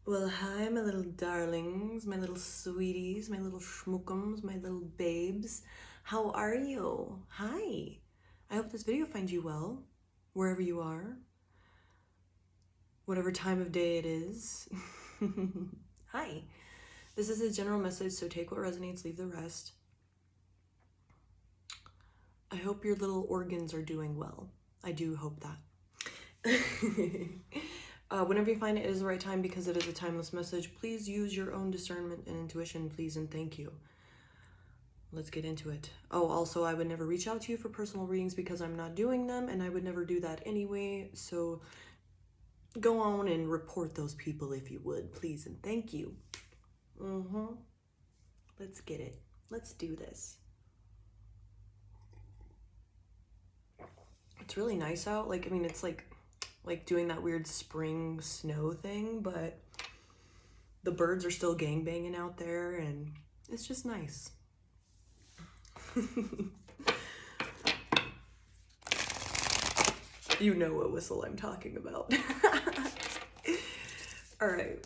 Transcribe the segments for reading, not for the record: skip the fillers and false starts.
Well, hi, my little darlings, my little sweeties, my little schmookums, my little babes. How are you? Hi. I hope this video finds you well, wherever you are, whatever time of day it is. Hi. This is a general message, so take what resonates, leave the rest. I hope your little organs are doing well. I do hope that. Whenever you find it is the right time, because it is a timeless message, please use your own discernment and intuition, please, and thank you. Let's get into it. Oh, also, I would never reach out to you for personal readings because I'm not doing them, and I would never do that anyway, so go on and report those people if you would, please, and thank you. Let's get it. Let's do this. It's really nice out. Like, I mean, it's like doing that weird spring snow thing, but the birds are still gangbanging out there, and it's just nice. You know what whistle I'm talking about. All right.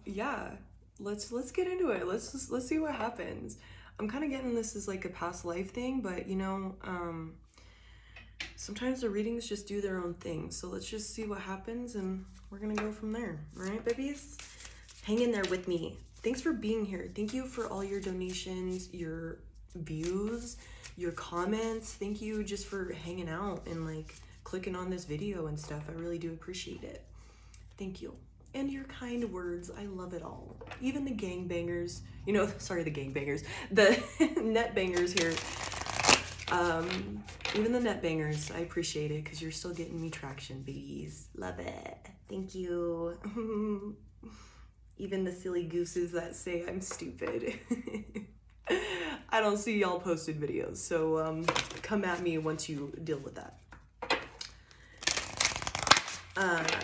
Yeah, let's get into it. Let's see what happens. I'm kind of getting this as like a past life thing, but you know, sometimes the readings just do their own thing. So let's just see what happens, and we're gonna go from there. All right, babies? Hang in there with me. Thanks for being here. Thank you for all your donations, your views, your comments. Thank you just for hanging out and like clicking on this video and stuff. I really do appreciate it. Thank you. And your kind words. I love it all. Even the gangbangers, you know, sorry, the gangbangers, the net bangers here. Even the net bangers, I appreciate it because you're still getting me traction, babies. Love it. Thank you. Even the silly gooses that say I'm stupid. I don't see y'all posted videos, so come at me once you deal with that.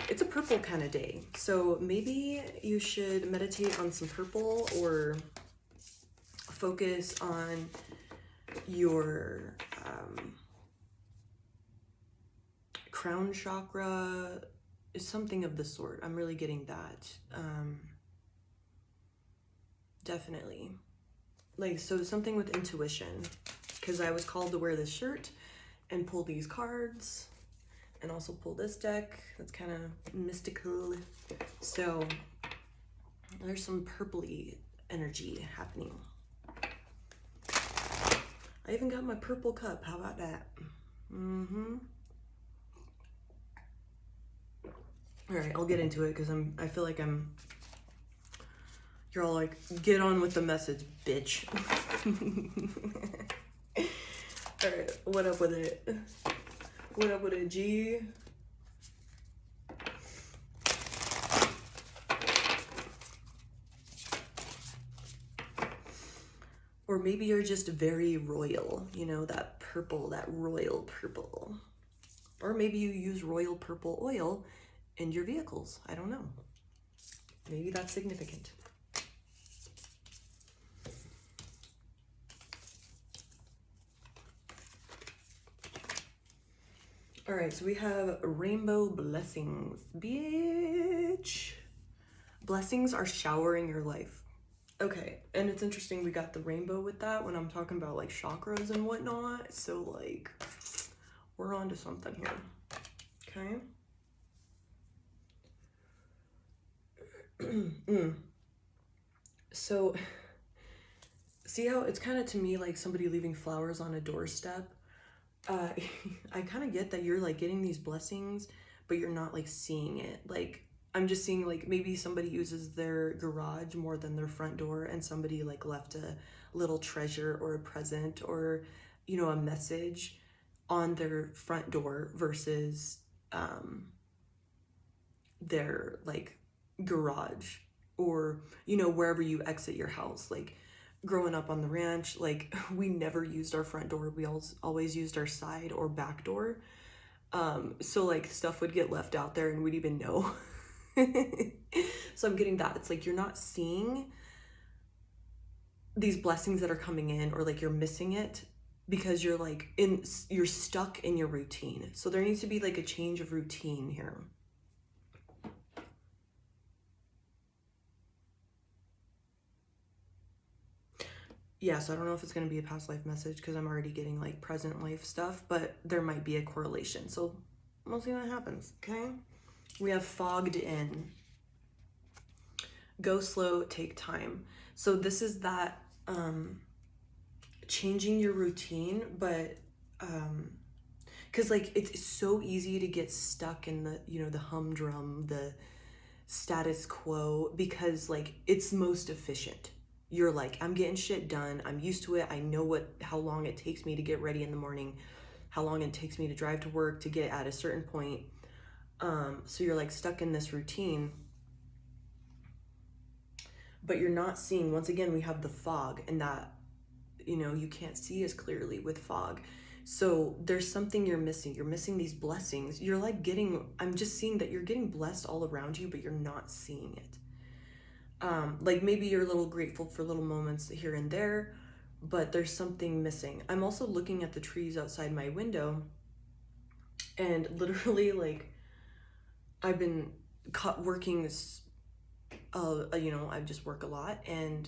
It's a purple kind of day, so maybe you should meditate on some purple or focus on your crown chakra, something of the sort. I'm really getting that. Definitely. Like, so something with intuition, because I was called to wear this shirt and pull these cards and also pull this deck. That's kind of mystical. So there's some purpley energy happening. I even got my purple cup. How about that? All right, I'll get into it because I feel like you're all like, get on with the message, bitch. All right, what up with it? What up with it, G? Or maybe you're just very royal, you know, that purple, that royal purple. Or maybe you use royal purple oil in your vehicles. I don't know. Maybe that's significant. All right, so we have rainbow blessings, bitch. Blessings are showering your life. Okay, and it's interesting we got the rainbow with that when I'm talking about like chakras and whatnot. So like, we're on to something here, okay? So, see how it's kind of to me like somebody leaving flowers on a doorstep? I kind of get that you're like getting these blessings, but you're not like seeing it. Like, I'm just seeing like maybe somebody uses their garage more than their front door, and somebody like left a little treasure or a present or, you know, a message on their front door versus their like garage, or, you know, wherever you exit your house. Like, growing up on the ranch, like we never used our front door. We always used our side or back door. So like stuff would get left out there and we'd even know. So I'm getting that. It's like you're not seeing these blessings that are coming in, or like you're missing it because you're like you're stuck in your routine. So there needs to be like a change of routine here. yeah, so I don't know if it's going to be a past life message because I'm already getting like present life stuff, but there might be a correlation. So we'll see what happens, okay? We have fogged in. Go slow, take time. So this is that changing your routine, but because like it's so easy to get stuck in the, you know, the humdrum, the status quo, because like it's most efficient. You're like, I'm getting shit done, I'm used to it, I know how long it takes me to get ready in the morning, how long it takes me to drive to work to get at a certain point. So you're like stuck in this routine, but you're not seeing, once again, we have the fog, and that, you know, you can't see as clearly with fog. So there's something you're missing. You're missing these blessings. You're like I'm just seeing that you're getting blessed all around you, but you're not seeing it. Like maybe you're a little grateful for little moments here and there, but there's something missing. I'm also looking at the trees outside my window, and literally, like, I've been working this, you know, I just work a lot, and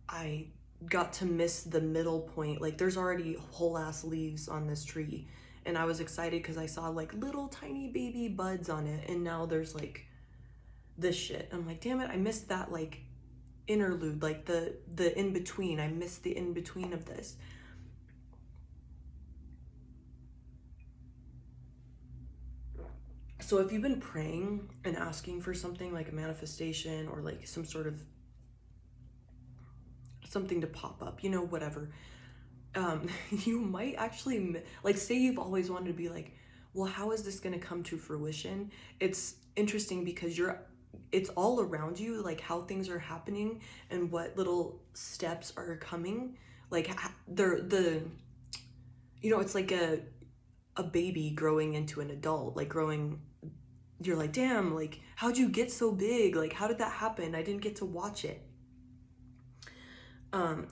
I got to miss the middle point. Like, there's already whole ass leaves on this tree, and I was excited because I saw like little tiny baby buds on it, and now there's like this shit. I'm like, damn it, I missed that like interlude, like the in between. I missed the in between of this. So if you've been praying and asking for something like a manifestation or like some sort of something to pop up, you know, whatever, you might actually, like, say you've always wanted to be like, well, how is this going to come to fruition? It's interesting because it's all around you, like how things are happening and what little steps are coming. Like you know, it's like a baby growing into an adult, like growing. You're like, damn, like, how'd you get so big? Like, how did that happen? I didn't get to watch it.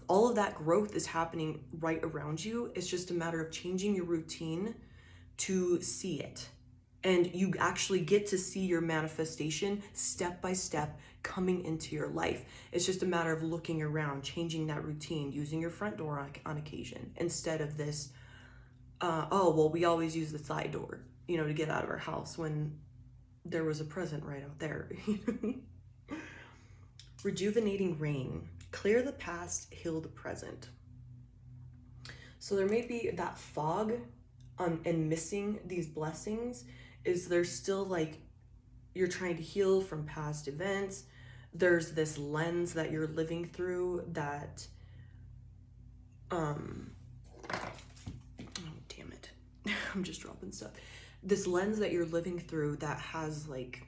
All of that growth is happening right around you. It's just a matter of changing your routine to see it. And you actually get to see your manifestation step by step coming into your life. It's just a matter of looking around, changing that routine, using your front door on occasion instead of this, oh, well, we always use the side door, you know, to get out of our house when there was a present right out there. Rejuvenating rain. Clear the past, heal the present. So there may be that fog and missing these blessings is there's still like you're trying to heal from past events. There's this lens that you're living through that oh damn it. I'm just dropping stuff. This lens that you're living through that has like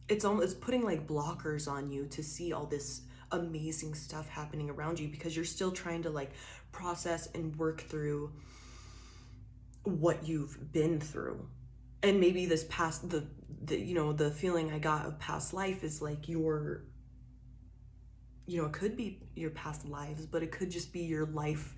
it's putting like blockers on you to see all this amazing stuff happening around you because you're still trying to like process and work through what you've been through. And maybe this past the you know, the feeling I got of past life is like your, you know, it could be your past lives, but it could just be your life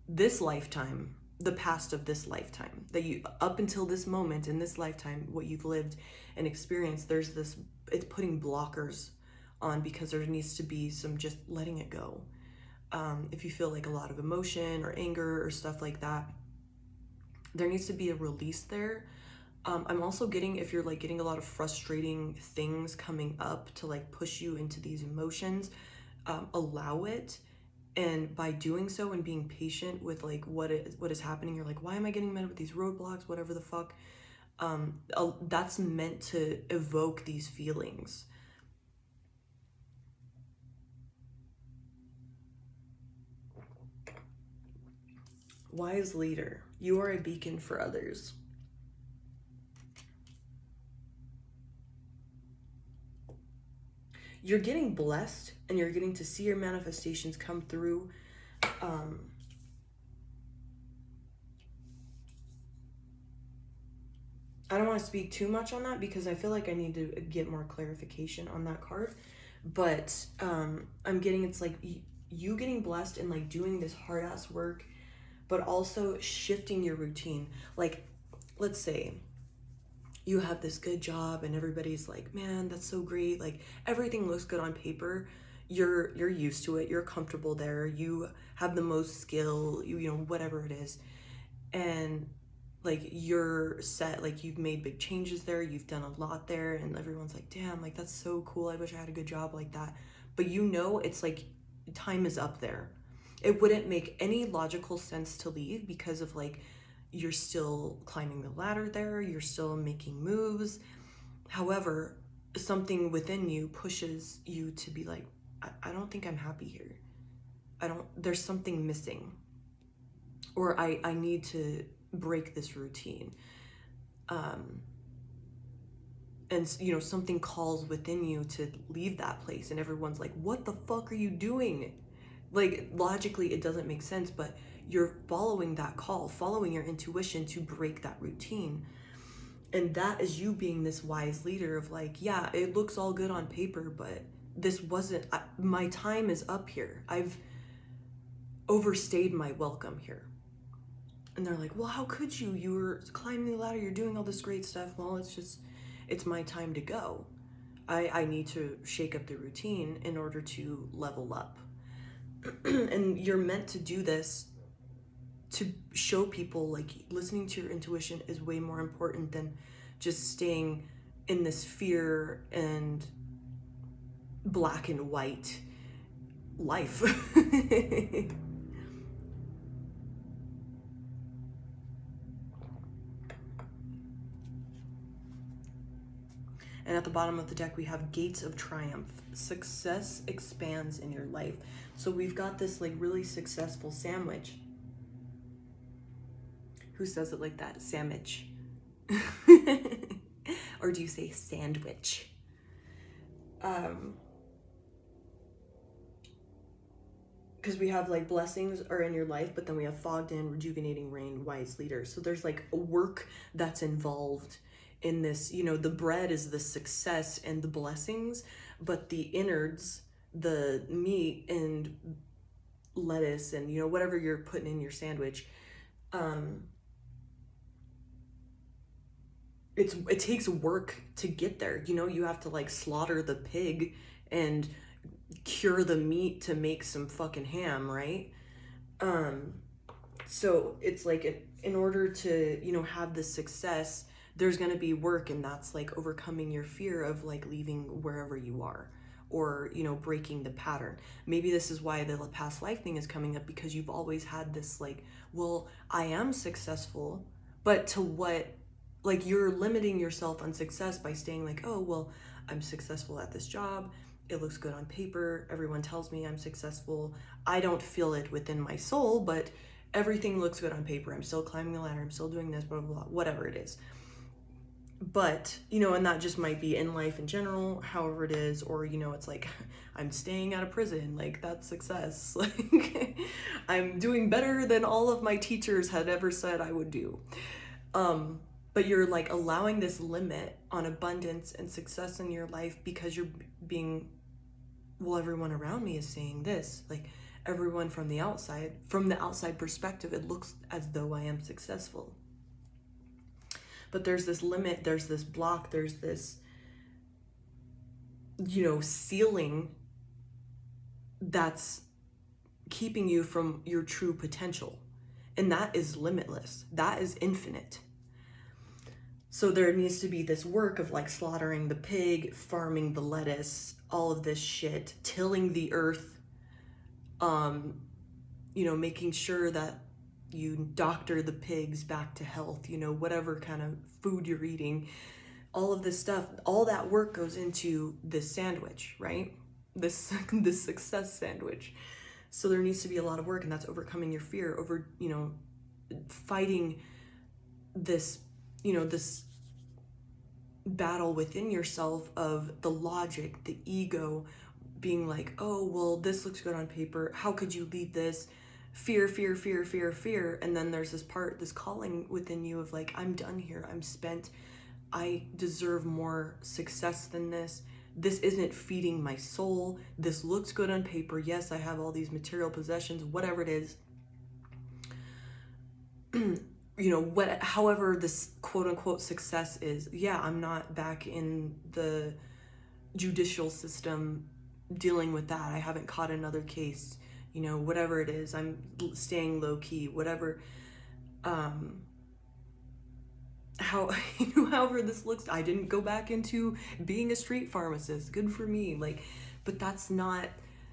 this lifetime, the past of this lifetime, that you up until this moment in this lifetime, what you've lived and experienced. There's this, it's putting blockers on because there needs to be some just letting it go. If you feel like a lot of emotion or anger or stuff like that, there needs to be a release there. I'm also getting, if you're like getting a lot of frustrating things coming up to like push you into these emotions, allow it. And by doing so and being patient with like what is happening, you're like, why am I getting met with these roadblocks, whatever the fuck. That's meant to evoke these feelings. Wise leader, you are a beacon for others. You're getting blessed and you're getting to see your manifestations come through. I don't want to speak too much on that because I feel like I need to get more clarification on that card. But I'm getting, it's like you getting blessed and like doing this hard ass work, but also shifting your routine. Like, let's say you have this good job and everybody's like, man, that's so great. Like everything looks good on paper. you're used to it, you're comfortable there, you have the most skill, you know, whatever it is. And like you're set, like you've made big changes there, you've done a lot there, and everyone's like, damn, like that's so cool, I wish I had a good job like that. But you know, it's like time is up there. It wouldn't make any logical sense to leave because of like you're still climbing the ladder there, you're still making moves. However, something within you pushes you to be like, I don't think I'm happy here. There's something missing. Or I need to break this routine. And you know, something calls within you to leave that place, and everyone's like, what the fuck are you doing? Like logically it doesn't make sense, but you're following that call, following your intuition to break that routine. And that is you being this wise leader of like, yeah, it looks all good on paper, but this wasn't, my time is up here. I've overstayed my welcome here. And they're like, well, how could you? You were climbing the ladder, you're doing all this great stuff. Well, it's my time to go. I need to shake up the routine in order to level up. And you're meant to do this to show people like listening to your intuition is way more important than just staying in this fear and black and white life. And at the bottom of the deck, we have Gates of Triumph. Success expands in your life. So we've got this like really successful sandwich. Who says it like that? Sandwich. Or do you say sandwich? Because we have like blessings are in your life, but then we have fogged in, rejuvenating rain, wise leader. So there's like a work that's involved in this. You know, the bread is the success and the blessings, but the innards, the meat and lettuce and, you know, whatever you're putting in your sandwich, it takes work to get there. You know, you have to like slaughter the pig and cure the meat to make some fucking ham, right? So it's like in order to, you know, have this success, there's going to be work, and that's like overcoming your fear of like leaving wherever you are, or, you know, breaking the pattern. Maybe this is why the past life thing is coming up, because you've always had this like, well, I am successful, but to what? Like you're limiting yourself on success by staying like, oh, well, I'm successful at this job, it looks good on paper, everyone tells me I'm successful, I don't feel it within my soul, but everything looks good on paper, I'm still climbing the ladder, I'm still doing this, blah blah blah, whatever it is. But, you know, and that just might be in life in general, however it is, or, you know, it's like, I'm staying out of prison, like that's success. Like I'm doing better than all of my teachers had ever said I would do. But you're like allowing this limit on abundance and success in your life because you're being, well, everyone around me is saying this, like everyone from the outside perspective, it looks as though I am successful. But there's this limit, there's this block, there's this, you know, ceiling that's keeping you from your true potential. And that is limitless. That is infinite. So there needs to be this work of like slaughtering the pig, farming the lettuce, all of this shit, tilling the earth, you know, making sure that you doctor the pigs back to health, you know, whatever kind of food you're eating, all of this stuff, all that work goes into this sandwich, right? This success sandwich. So there needs to be a lot of work, and that's overcoming your fear, over, you know, fighting this, you know, this battle within yourself of the logic, the ego being like, oh, well, this looks good on paper, how could you leave this? Fear, fear, fear, fear, fear. And then there's this part, this calling within you of like, I'm done here, I'm spent, I deserve more success than this. This isn't feeding my soul. This looks good on paper. Yes, I have all these material possessions, whatever it is. You know, however this quote unquote success is, yeah, I'm not back in the judicial system dealing with that. I haven't caught another case, you know, whatever it is. I'm staying low key, whatever. However this looks, I didn't go back into being a street pharmacist. Good for me. Like, but that's not,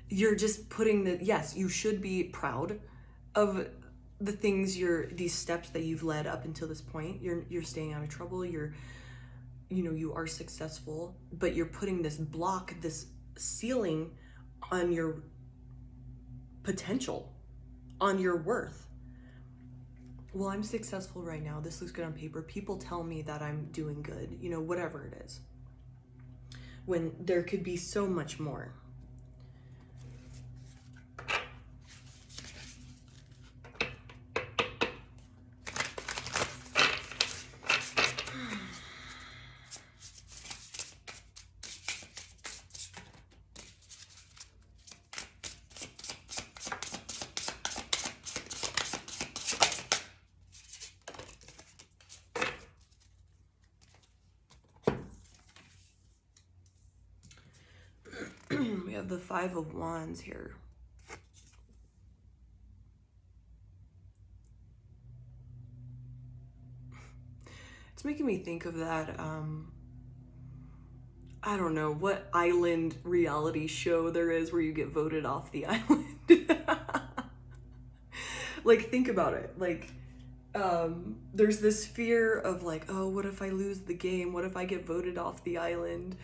you're just putting yes, you should be proud of the things these steps that you've led up until this point. You're staying out of trouble. You are successful, but you're putting this block, this ceiling on your potential, on your worth. Well, I'm successful right now. This looks good on paper. People tell me that I'm doing good, you know, whatever it is. When there could be so much more. We have the Five of Wands here. It's making me think of that, I don't know what island reality show there is where you get voted off the island. Like, think about it. Like, there's this fear of like, oh, what if I lose the game? What if I get voted off the island?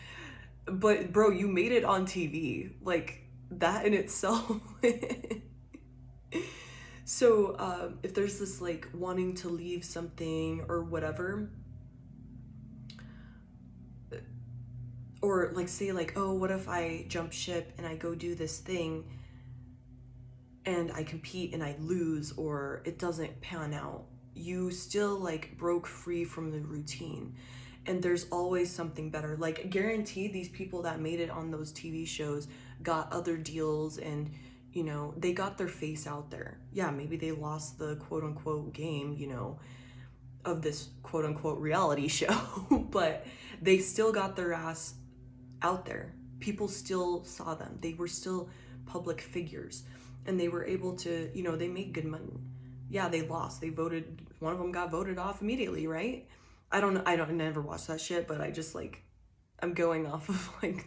But bro, you made it on TV. Like, that in itself. So if there's this like wanting to leave something or whatever, or like say like, oh, what if I jump ship and I go do this thing and I compete and I lose, or it doesn't pan out? You still like broke free from the routine. And there's always something better. Like, guaranteed these people that made it on those TV shows got other deals and, you know, they got their face out there. Yeah, maybe they lost the quote unquote game, you know, of this quote unquote reality show, but they still got their ass out there. People still saw them. They were still public figures and they were able to, you know, they made good money. Yeah, they lost. One of them got voted off immediately, right? I never watched that shit, but I just like, I'm going off of like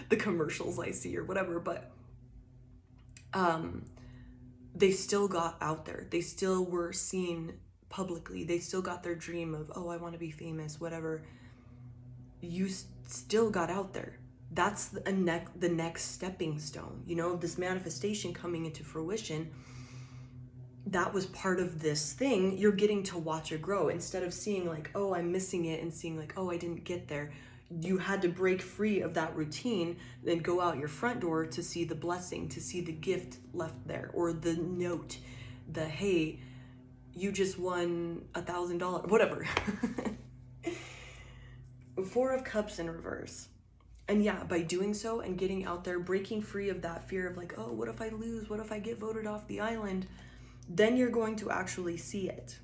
the commercials I see or whatever, but they still got out there. They still were seen publicly. They still got their dream of, oh, I want to be famous, whatever. You still got out there. That's the next stepping stone, you know, this manifestation coming into fruition. That was part of this thing. You're getting to watch it grow instead of seeing like, oh, I'm missing it, and seeing like, oh, I didn't get there. You had to break free of that routine, then go out your front door to see the blessing, to see the gift left there, or the note, the, hey, you just won $1,000, whatever. Four of Cups in reverse. And yeah, by doing so and getting out there, breaking free of that fear of like, oh, what if I lose? What if I get voted off the island? Then you're going to actually see it.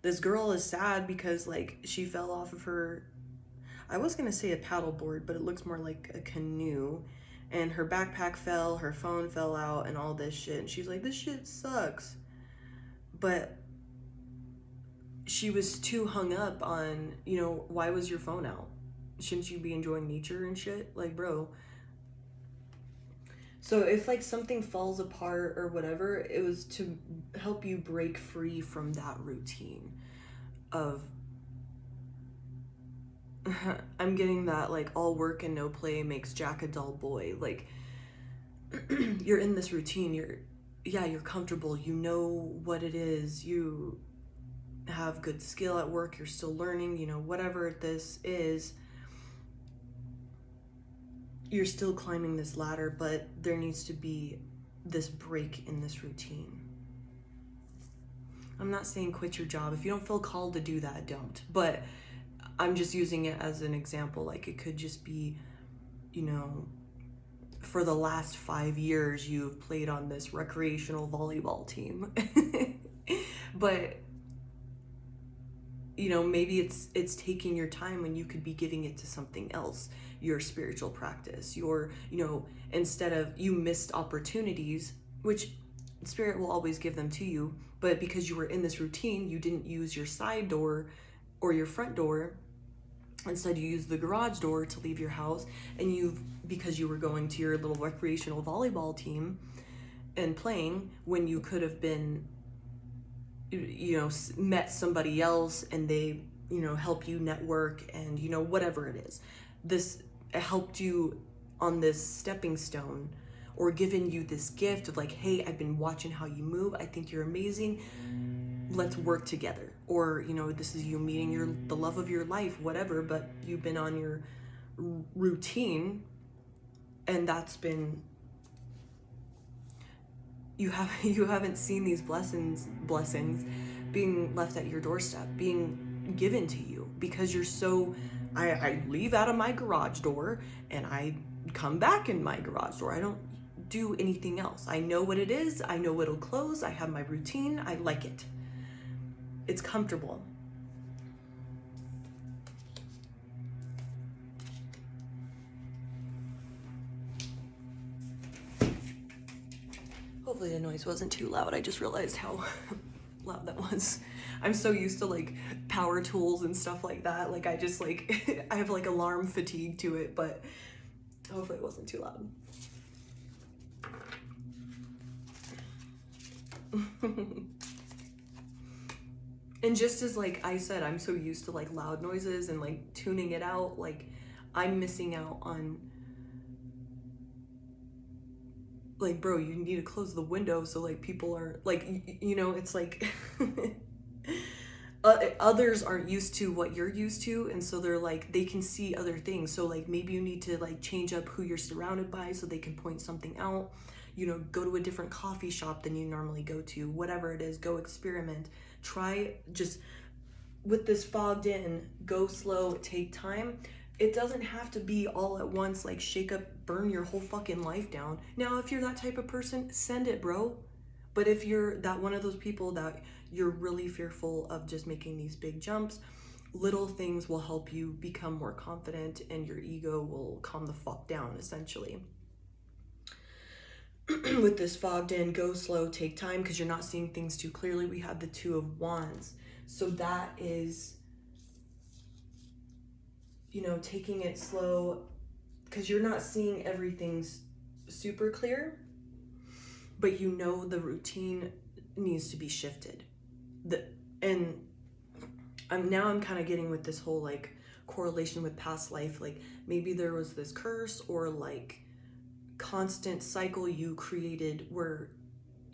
This girl is sad because like she fell off of her, I was gonna say a paddleboard, but it looks more like a canoe, and her backpack fell, her phone fell out, and all this shit. And she's like, this shit sucks. But she was too hung up on, you know, why was your phone out? Shouldn't you be enjoying nature and shit? Like, bro. So if like something falls apart or whatever, it was to help you break free from that routine of, I'm getting that like all work and no play makes Jack a dull boy. Like, you're in this routine, you're comfortable, you know what it is, you have good skill at work, you're still learning, you know, whatever this is, you're still climbing this ladder, but there needs to be this break in this routine. I'm not saying quit your job. If you don't feel called to do that, don't. But I'm just using it as an example. Like, it could just be, you know, for the last 5 years, you've played on this recreational volleyball team. But you know, maybe it's taking your time when you could be giving it to something else, your spiritual practice, your, you know, instead of you missed opportunities, which spirit will always give them to you, but because you were in this routine, you didn't use your side door or your front door. Instead, you used the garage door to leave your house, and because you were going to your little recreational volleyball team and playing, when you could have been, you know, met somebody else and they, you know, help you network and, you know, whatever it is. This helped you on this stepping stone, or given you this gift of like, hey, I've been watching how you move. I think you're amazing. Let's work together. Or, you know, this is you meeting the love of your life, whatever, but you've been on your routine, and that's been, you haven't seen these blessings being left at your doorstep, being given to you, because you're so, I leave out of my garage door and I come back in my garage door. I don't do anything else. I know what it is. I know it'll close. I have my routine. I like it. It's comfortable. Hopefully the noise wasn't too loud. I just realized how loud that was. I'm so used to like power tools and stuff like that. Like I just like, I have like alarm fatigue to it, but hopefully it wasn't too loud. And just as like I said, I'm so used to like loud noises and like tuning it out, like I'm missing out on, like, bro, you need to close the window so like people are like, you know, it's like others aren't used to what you're used to, and so they're like, they can see other things, so like maybe you need to like change up who you're surrounded by so they can point something out, you know, go to a different coffee shop than you normally go to, whatever it is, go experiment, try, just with this fogged in, go slow, take time. It doesn't have to be all at once, like shake up, burn your whole fucking life down. Now, if you're that type of person, send it, bro. But if you're that one of those people that you're really fearful of just making these big jumps, little things will help you become more confident and your ego will calm the fuck down, essentially. With this fogged in, go slow, take time, because you're not seeing things too clearly. We have the Two of Wands. So that is, you know, taking it slow, because you're not seeing everything super clear, but you know the routine needs to be shifted. And I'm kind of getting with this whole like correlation with past life, like maybe there was this curse or like constant cycle you created where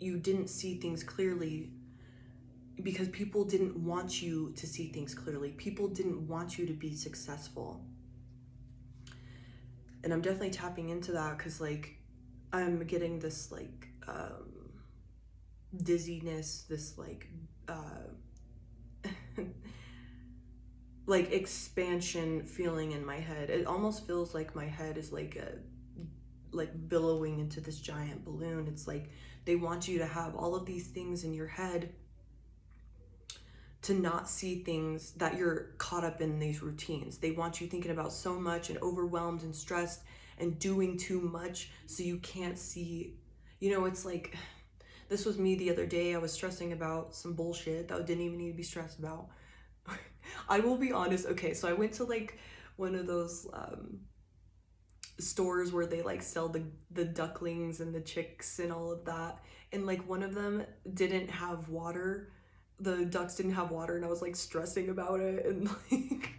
you didn't see things clearly because people didn't want you to see things clearly. People didn't want you to be successful. And I'm definitely tapping into that because like I'm getting this like dizziness, this like like expansion feeling in my head. It almost feels like my head is like billowing into this giant balloon. It's like they want you to have all of these things in your head, to not see things, that you're caught up in these routines. They want you thinking about so much and overwhelmed and stressed and doing too much so you can't see, you know, it's like, this was me the other day. I was stressing about some bullshit that didn't even need to be stressed about. I will be honest. Okay, so I went to like one of those stores where they like sell the ducklings and the chicks and all of that, and like one of them didn't have water. The ducks didn't have water, and I was like stressing about it, and like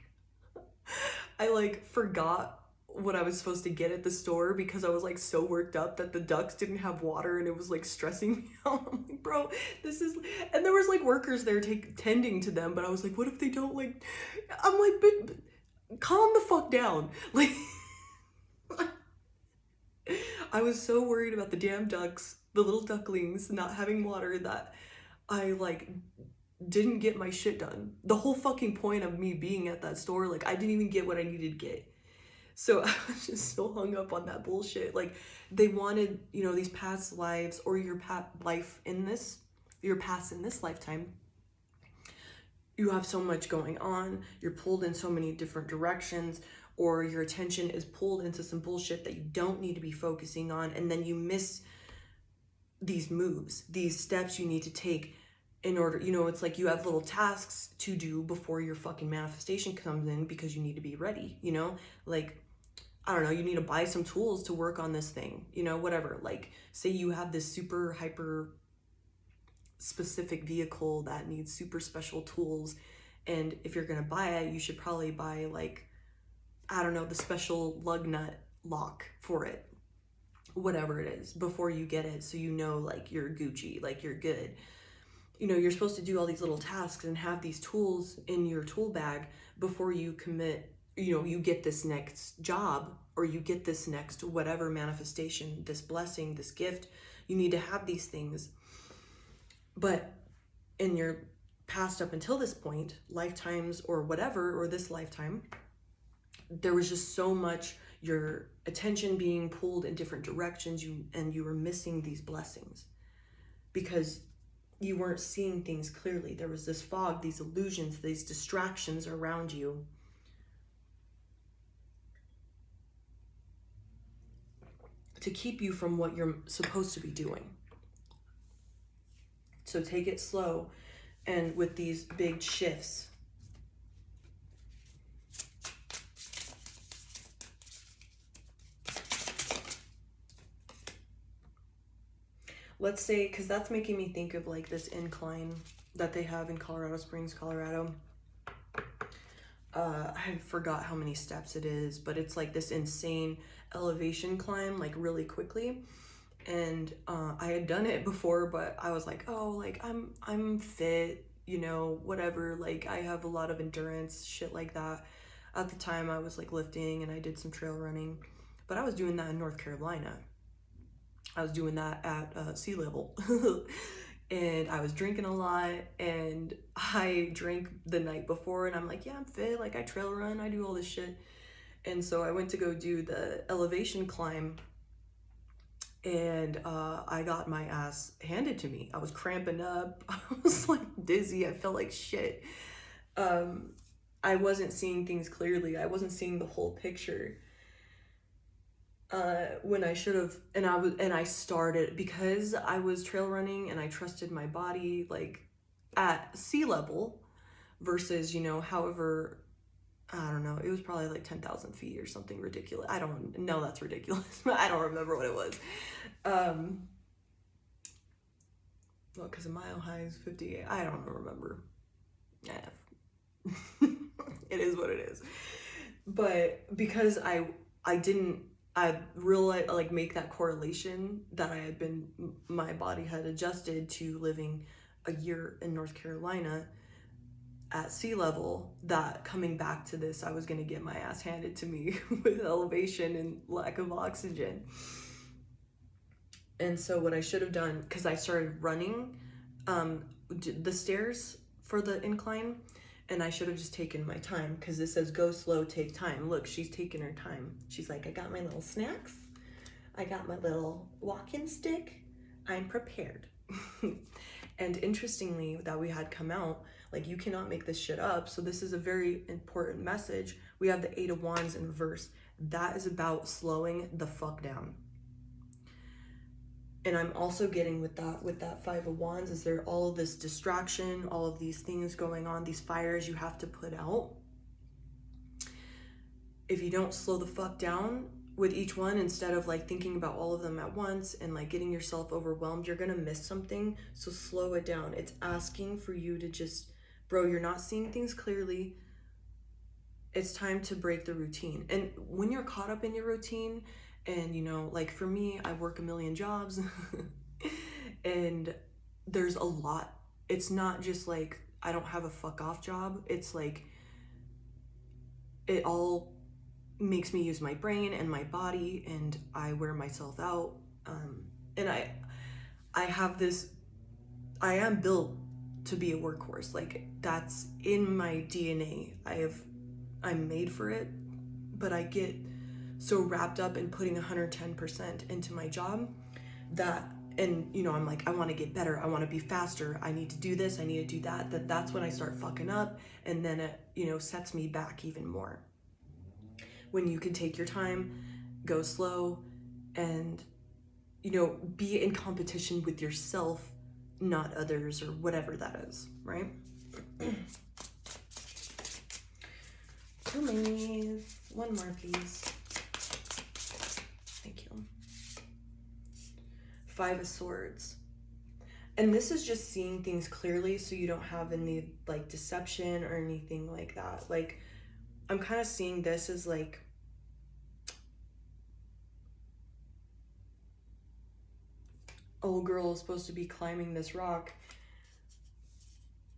I like forgot what I was supposed to get at the store because I was like so worked up that the ducks didn't have water, and it was like stressing me out. I'm like, bro, this is, and there was like workers there tending to them, but I was like, what if they don't like, I'm like, but calm the fuck down. Like I was so worried about the damn ducks, the little ducklings not having water, that I like didn't get my shit done. The whole fucking point of me being at that store, like I didn't even get what I needed to get. So I was just so hung up on that bullshit. Like they wanted, you know, these past lives, or your past in this lifetime, you have so much going on, you're pulled in so many different directions, or your attention is pulled into some bullshit that you don't need to be focusing on, and then you miss these moves, these steps you need to take in order, it's like you have little tasks to do before your fucking manifestation comes in because you need to be ready, like, I don't know, you need to buy some tools to work on this thing, whatever. Like, say you have this super hyper specific vehicle that needs super special tools, and if you're gonna buy it, you should probably buy, like, I don't know, the special lug nut lock for it, whatever it is, before you get it, so like, you're Gucci, like, you're good. You're supposed to do all these little tasks and have these tools in your tool bag before you commit, you get this next job, or you get this next whatever manifestation, this blessing, this gift. You need to have these things. But in your past, up until this point, lifetimes or whatever, or this lifetime, there was just so much, your attention being pulled in different directions, and you were missing these blessings because you weren't seeing things clearly. There was this fog, these illusions, these distractions around you. To keep you from what you're supposed to be doing. So take it slow, and with these big shifts. Let's say, because that's making me think of like this incline that they have in Colorado Springs, Colorado. I forgot how many steps it is, but it's like this insane elevation climb, like really quickly. And I had done it before, but I was like, oh, like I'm fit, whatever, like I have a lot of endurance, shit like that. At the time I was like lifting and I did some trail running, but I was doing that in North Carolina. I was doing that at sea level. And I was drinking a lot, and I drank the night before, and I'm like, yeah, I'm fit, like I trail run, I do all this shit. And so I went to go do the elevation climb, and I got my ass handed to me. I was cramping up, I was like dizzy, I felt like shit. I wasn't seeing things clearly, I wasn't seeing the whole picture. When I should have, and I started, because I was trail running and I trusted my body, like at sea level versus, however, I don't know, it was probably like 10,000 feet or something ridiculous. I don't know, that's ridiculous. I don't remember what it was. Well, because a mile high is 58. I don't remember. Yeah. It is what it is. But because I realized, like, make that correlation that my body had adjusted to living a year in North Carolina at sea level, that coming back to this, I was going to get my ass handed to me with elevation and lack of oxygen. And so what I should have done, because I started running the stairs for the incline, and I should have just taken my time, because it says go slow, take time. Look, she's taking her time. She's like, I got my little snacks. I got my little walking stick. I'm prepared. And interestingly, that we had come out, like, you cannot make this shit up. So this is a very important message. We have the 8 of Wands in reverse. That is about slowing the fuck down. And I'm also getting with that 5 of Wands, is there all of this distraction, all of these things going on, these fires you have to put out. If you don't slow the fuck down with each one, instead of like thinking about all of them at once and like getting yourself overwhelmed, you're gonna miss something. So slow it down. It's asking for you to just, bro, you're not seeing things clearly. It's time to break the routine. And when you're caught up in your routine, and like for me, I work a million jobs and there's a lot. It's not just like I don't have a fuck off job. It's like it all makes me use my brain and my body, and I wear myself out. And I have this, I am built to be a workhorse. Like, that's in my DNA. I'm made for it, but I get so wrapped up in putting 110% into my job that and you know, I'm like, I want to get better, I want to be faster, I need to do this, I need to do that, that's when I start fucking up, and then it, you know, sets me back even more. When you can take your time, go slow, and you know, be in competition with yourself, not others, or whatever that is, right? Please, one more please. Thank you. 5 of Swords. And this is just seeing things clearly, so you don't have any like deception or anything like that. Like, I'm kind of seeing this as like, old girl is supposed to be climbing this rock,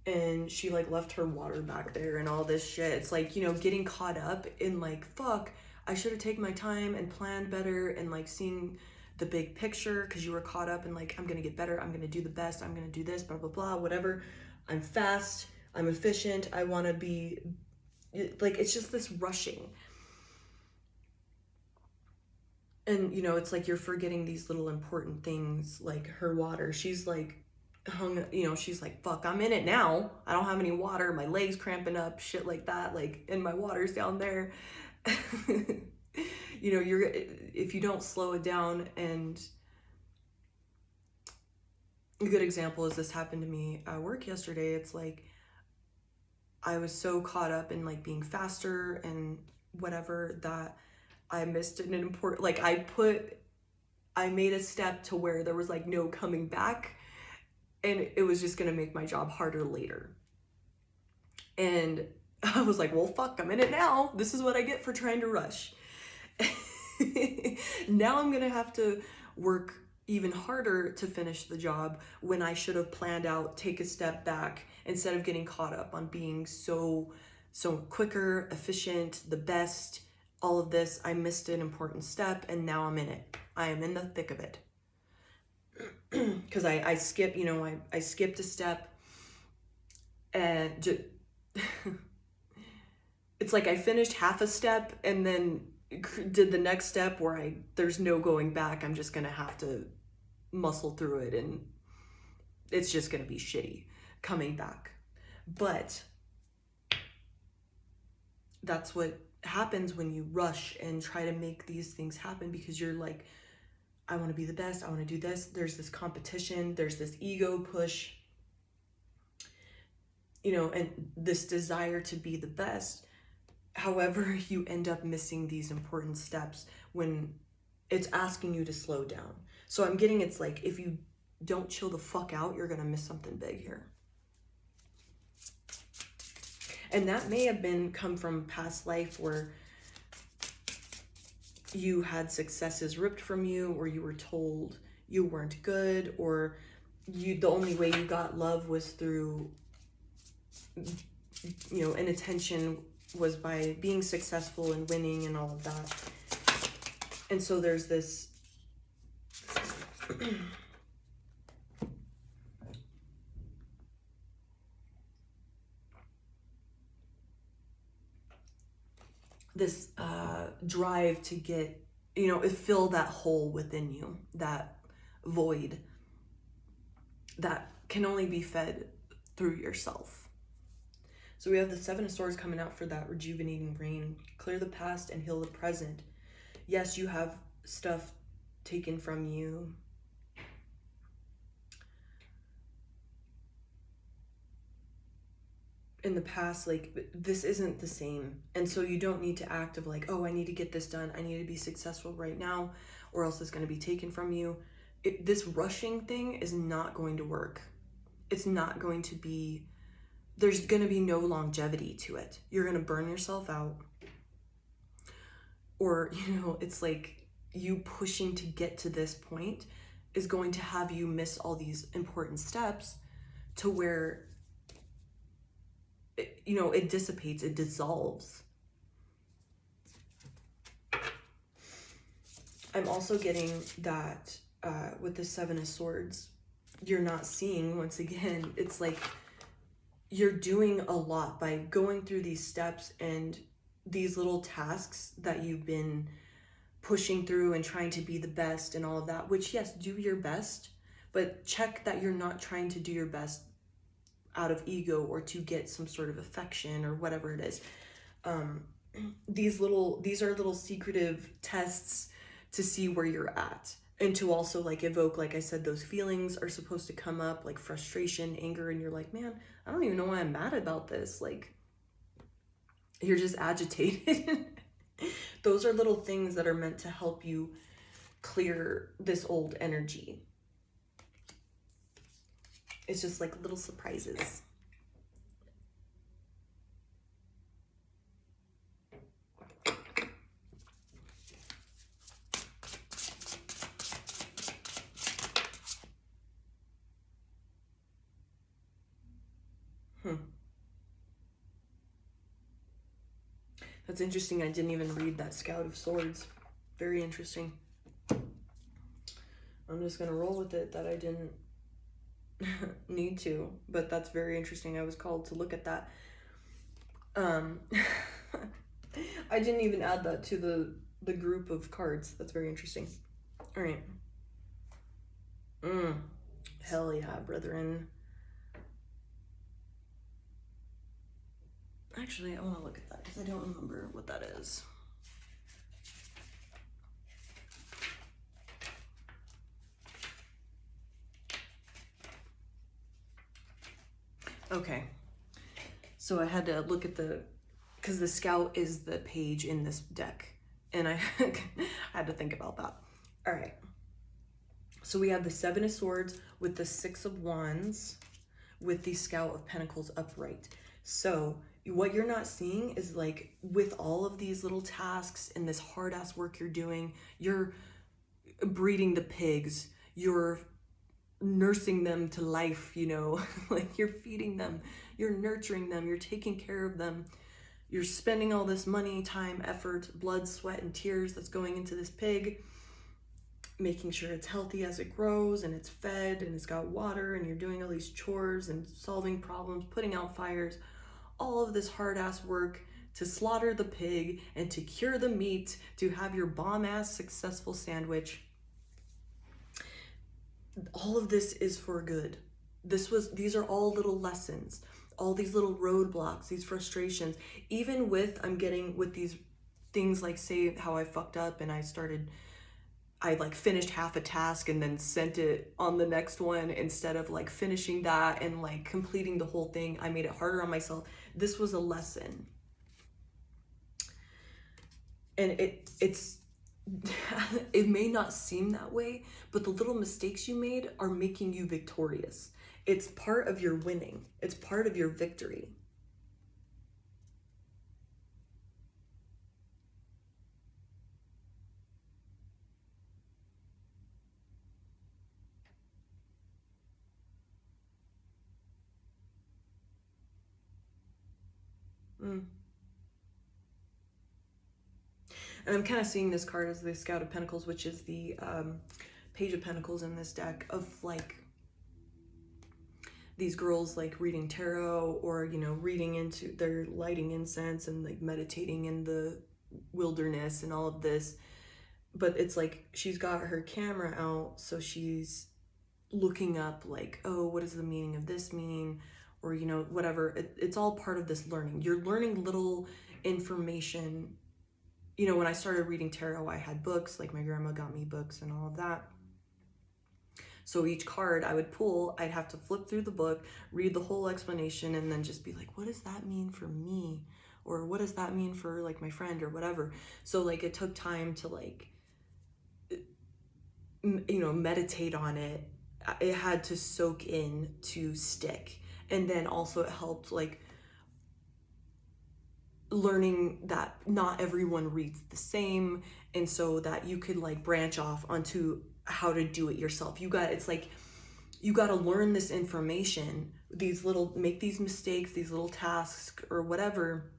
and she like left her water back there and all this shit. It's like, you know, getting caught up in like, fuck, I should have taken my time and planned better, and like seeing the big picture, because you were caught up in like, I'm gonna get better, I'm gonna do the best, I'm gonna do this, blah blah blah, whatever. I'm fast, I'm efficient, I want to be like, it's just this rushing. And you know, it's like you're forgetting these little important things, like her water. She's like hung, you know, she's like, fuck, I'm in it now, I don't have any water, my legs cramping up, shit like that, like, and my water's down there. You know, you're, if you don't slow it down. And a good example is, this happened to me at work yesterday. It's like, I was so caught up in like being faster and whatever, that I missed an important, like, I made a step to where there was like no coming back, and it was just gonna make my job harder later. And I was like, well, fuck, I'm in it now. This is what I get for trying to rush. Now I'm gonna have to work even harder to finish the job, when I should have planned out, take a step back, instead of getting caught up on being so quicker, efficient, the best, all of this. I missed an important step, and now I'm in it. I am in the thick of it. Because I skipped, you know, I skipped a step, and it's like I finished half a step and then did the next step where there's no going back. I'm just gonna have to muscle through it, and it's just gonna be shitty coming back. But that's what happens when you rush and try to make these things happen, because you're like, I want to be the best, I want to do this. There's this competition, there's this ego push, you know, and this desire to be the best. However, you end up missing these important steps when it's asking you to slow down. So I'm getting, it's like, if you don't chill the fuck out, you're gonna miss something big here. And that may have come from past life, where you had successes ripped from you, or you were told you weren't good, or the only way you got love was through, you know, and attention was by being successful and winning and all of that. And so there's this this drive to get, you know, fill that hole within you, that void that can only be fed through yourself. So we have the 7 of Swords coming out for that rejuvenating rain. Clear the past and heal the present. Yes, you have stuff taken from you. In the past, like, this isn't the same. And so you don't need to act of like, oh, I need to get this done, I need to be successful right now, or else it's going to be taken from you. This rushing thing is not going to work. It's not going to be, there's going to be no longevity to it. You're going to burn yourself out. Or, you know, it's like you pushing to get to this point is going to have you miss all these important steps, to where, you know, it dissipates, it dissolves. I'm also getting that with the 7 of Swords, you're not seeing, once again, it's like you're doing a lot by going through these steps and these little tasks that you've been pushing through and trying to be the best and all of that, which, yes, do your best, but check that you're not trying to do your best out of ego or to get some sort of affection or whatever it is. These are little secretive tests to see where you're at, and to also like evoke, like I said, those feelings are supposed to come up, like frustration, anger, and you're like, man, I don't even know why I'm mad about this. Like, you're just agitated. Those are little things that are meant to help you clear this old energy. It's just like little surprises. That's interesting. I didn't even read that Scout of Swords. Very interesting. I'm just gonna roll with it that I didn't need to, but that's very interesting. I was called to look at that. I didn't even add that to the group of cards. That's very interesting. All right. Hell yeah, brethren. Actually, I want to look at that because I don't remember what that is. Okay. So I had to look at because the Scout is the page in this deck, and I had to think about that. All right. So we have the Seven of Swords with the Six of Wands with the Scout of Pentacles upright. So what you're not seeing is, like, with all of these little tasks and this hard ass work you're doing, you're breeding the pigs, you're nursing them to life, you know, like you're feeding them, you're nurturing them, you're taking care of them, you're spending all this money, time, effort, blood, sweat, and tears that's going into this pig, making sure it's healthy as it grows and it's fed and it's got water, and you're doing all these chores and solving problems, putting out fires, all of this hard ass work to slaughter the pig and to cure the meat, to have your bomb ass successful sandwich. All of this is for good. These are all little lessons, all these little roadblocks, these frustrations. Even with, I'm getting with these things, like say how I fucked up and I like finished half a task and then sent it on the next one instead of like finishing that and like completing the whole thing. I made it harder on myself. This was a lesson. And it's it may not seem that way, but the little mistakes you made are making you victorious. It's part of your winning. It's part of your victory. And I'm kind of seeing this card as the Scout of Pentacles, which is the Page of Pentacles in this deck, of like these girls like reading tarot, or, you know, they're lighting incense and like meditating in the wilderness and all of this. But it's like she's got her camera out, so she's looking up like, oh, what does the meaning of this mean? Or, you know, whatever. It's all part of this learning. You're learning little information. You know, when I started reading tarot, I had books, like my grandma got me books and all of that. So each card I would pull, I'd have to flip through the book, read the whole explanation, and then just be like, what does that mean for me? Or what does that mean for like my friend or whatever? So like it took time to like, you know, meditate on it. It had to soak in to stick. And then also it helped like learning that not everyone reads the same, and so that you could like branch off onto how to do it yourself. It's like you got to learn this information, make these mistakes, these little tasks or whatever,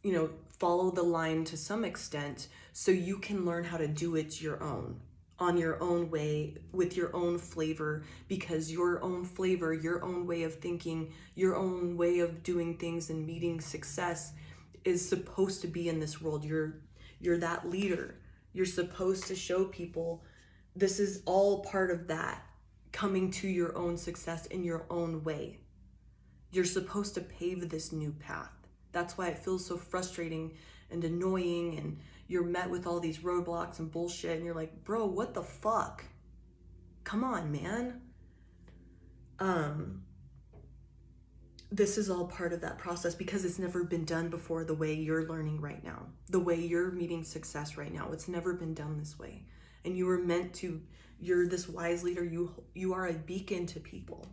you know, follow the line to some extent so you can learn how to do it your own, on your own way, with your own flavor, because your own flavor, your own way of thinking, your own way of doing things and meeting success is supposed to be in this world. You're that leader. You're supposed to show people This is all part of that, coming to your own success in your own way. You're supposed to pave this new path. That's why it feels so frustrating and annoying, and you're met with all these roadblocks and bullshit, and you're like, bro, what the fuck? Come on, man. This is all part of that process because it's never been done before the way you're learning right now, the way you're meeting success right now. It's never been done this way. And you were meant to, you're this wise leader. You are a beacon to people.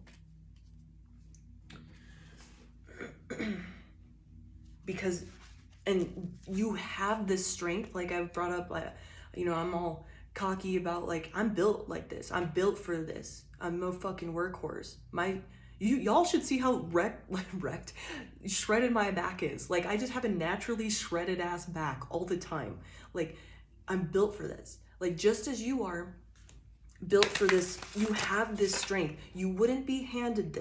Because, and you have this strength, like I've brought up, I'm all cocky about, like, I'm built like this. I'm built for this. I'm a fucking workhorse. Y'all should see how shredded my back is. Like, I just have a naturally shredded ass back all the time. Like, I'm built for this. Like, just as you are built for this, you have this strength. You wouldn't be handed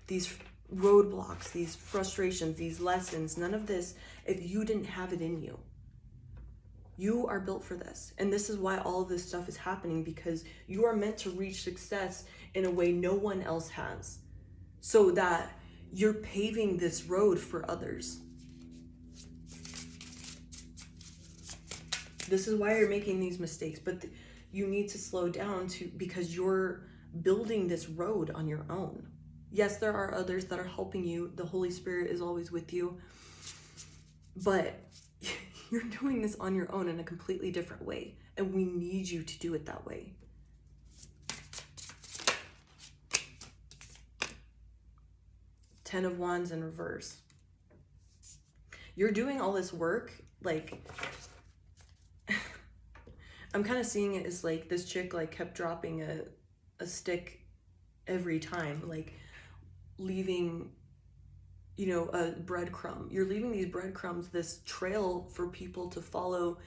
these roadblocks, these frustrations, these lessons, none of this, if you didn't have it in you. You are built for this. And this is why all of this stuff is happening, because you are meant to reach success in a way no one else has, so that you're paving this road for others. This is why you're making these mistakes, but you need to slow down because you're building this road on your own. Yes, there are others that are helping you. The Holy Spirit is always with you, but you're doing this on your own in a completely different way, and we need you to do it that way. Ten of Wands in reverse. You're doing all this work, like, I'm kind of seeing it as like this chick like kept dropping a stick every time, like leaving, a breadcrumb. You're leaving these breadcrumbs, this trail for people to follow,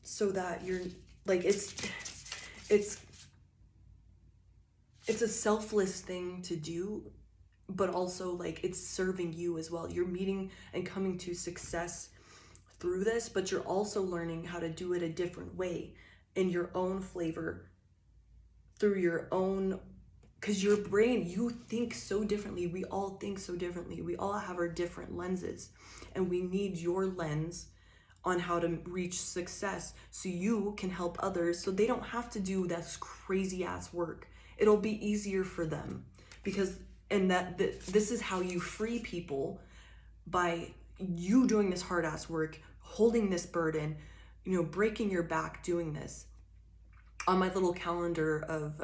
so that you're like, it's a selfless thing to do, but also like it's serving you as well. You're meeting and coming to success through this, but you're also learning how to do it a different way, in your own flavor, through your own, because your brain, you think so differently. We all think so differently. We all have our different lenses, and we need your lens on how to reach success so you can help others, so they don't have to do this crazy ass work. It'll be easier for them, because, and this is how you free people, by you doing this hard ass work, holding this burden, breaking your back doing this. On my little calendar of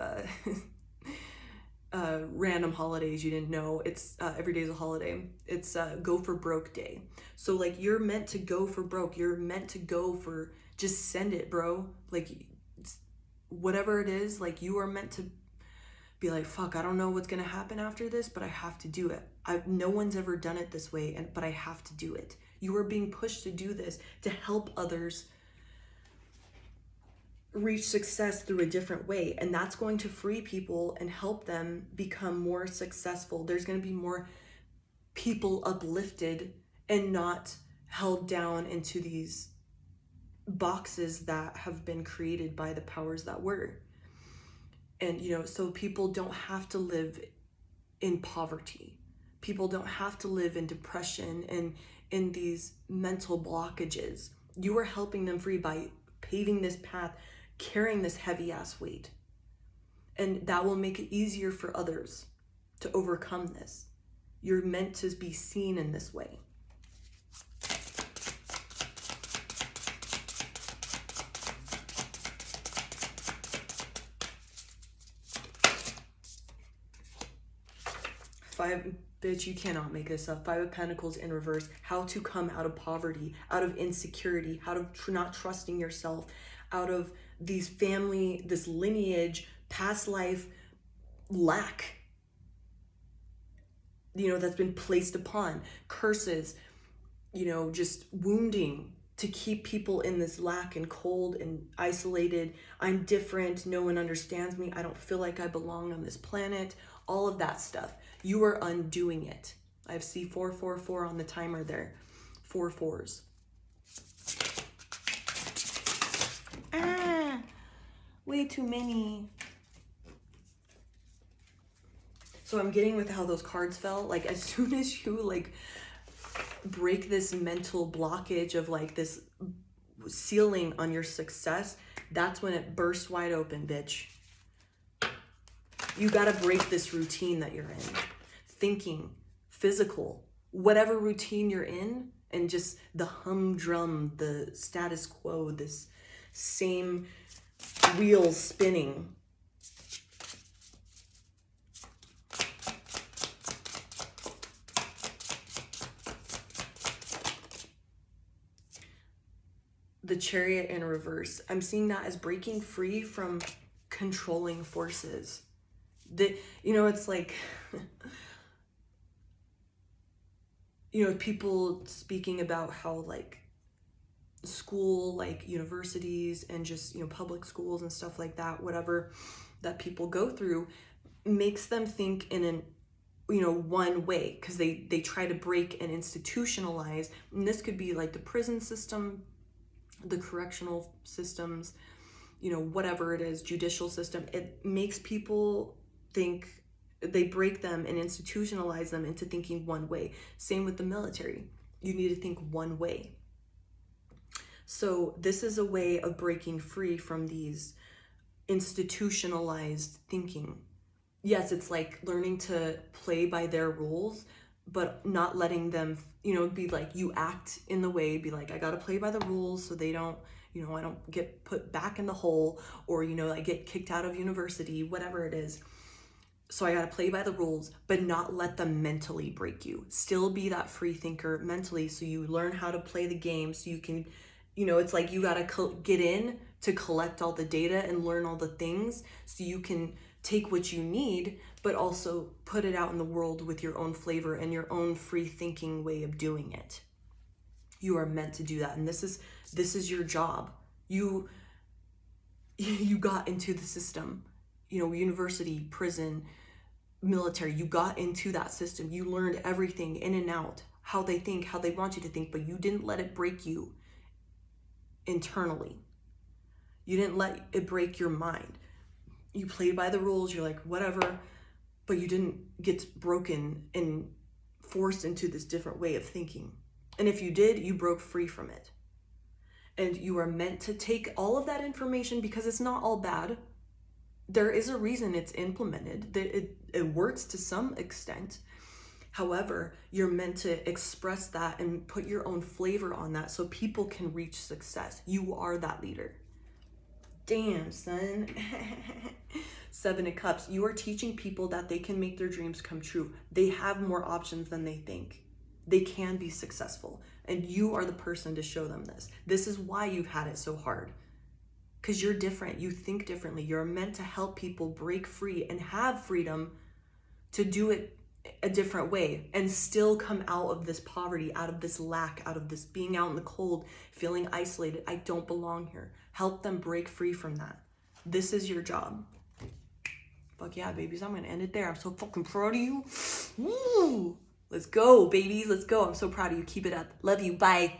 random holidays you didn't know, it's every day's a holiday. It's go for broke day. So like, you're meant to go for broke. You're meant to go for, just send it, bro. Like, whatever it is, like, you are meant to be like, fuck, I don't know what's gonna happen after this, but I have to do it. No one's ever done it this way, but I have to do it. You are being pushed to do this to help others reach success through a different way, and that's going to free people and help them become more successful. There's going to be more people uplifted and not held down into these boxes that have been created by the powers that were. And so people don't have to live in poverty. People don't have to live in depression and in these mental blockages. You are helping them free by paving this path, carrying this heavy ass weight. And that will make it easier for others to overcome this. You're meant to be seen in this way. Bitch, you cannot make this up. Five of Pentacles in reverse. How to come out of poverty, out of insecurity, out of not trusting yourself, out of these family, this lineage, past life lack, that's been placed upon, curses, just wounding to keep people in this lack and cold and isolated. I'm different. No one understands me. I don't feel like I belong on this planet. All of that stuff. You are undoing it. I have C444 on the timer there. 4 4s. Way too many. So I'm getting with how those cards fell. Like as soon as you like break this mental blockage of like this ceiling on your success, that's when it bursts wide open, bitch. You got to break this routine that you're in. Thinking, physical, whatever routine you're in, and just the humdrum, the status quo, this same wheels spinning. The Chariot in reverse. I'm seeing that as breaking free from controlling forces. It's like, people speaking about how like school, like universities and just, public schools and stuff like that, whatever that people go through makes them think in an, one way, because they try to break and institutionalize. And this could be like the prison system, the correctional systems, whatever it is, judicial system. It makes people think, they break them and institutionalize them into thinking one way. Same with the military. You need to think one way. So this is a way of breaking free from these institutionalized thinking. Yes, it's like learning to play by their rules, but not letting them, be like, you act in the way, be like, I gotta play by the rules so they don't, I don't get put back in the hole, or, I get kicked out of university, whatever it is. So I gotta play by the rules, but not let them mentally break you. Still be that free thinker mentally, so you learn how to play the game, so you can, it's like you gotta get in to collect all the data and learn all the things, so you can take what you need, but also put it out in the world with your own flavor and your own free thinking way of doing it. You are meant to do that. And this is your job. You got into the system, university, prison, military, you got into that system. You learned everything in and out, how they think, how they want you to think, but you didn't let it break you internally. You didn't let it break your mind. You played by the rules, you're like, whatever, but you didn't get broken and forced into this different way of thinking. And if you did, you broke free from it. And you are meant to take all of that information, because it's not all bad. There is a reason it's implemented, that it works to some extent. However, you're meant to express that and put your own flavor on that so people can reach success. You are that leader. Damn, son. 7 of Cups. You are teaching people that they can make their dreams come true. They have more options than they think. They can be successful. And you are the person to show them this. This is why you've had it so hard. Because you're different. You think differently. You're meant to help people break free and have freedom to do it a different way and still come out of this poverty, out of this lack, out of this being out in the cold, feeling isolated. I don't belong here. Help them break free from that. This is your job. Fuck yeah, babies. I'm going to end it there. I'm so fucking proud of you. Woo! Let's go, babies. Let's go. I'm so proud of you. Keep it up. Love you. Bye.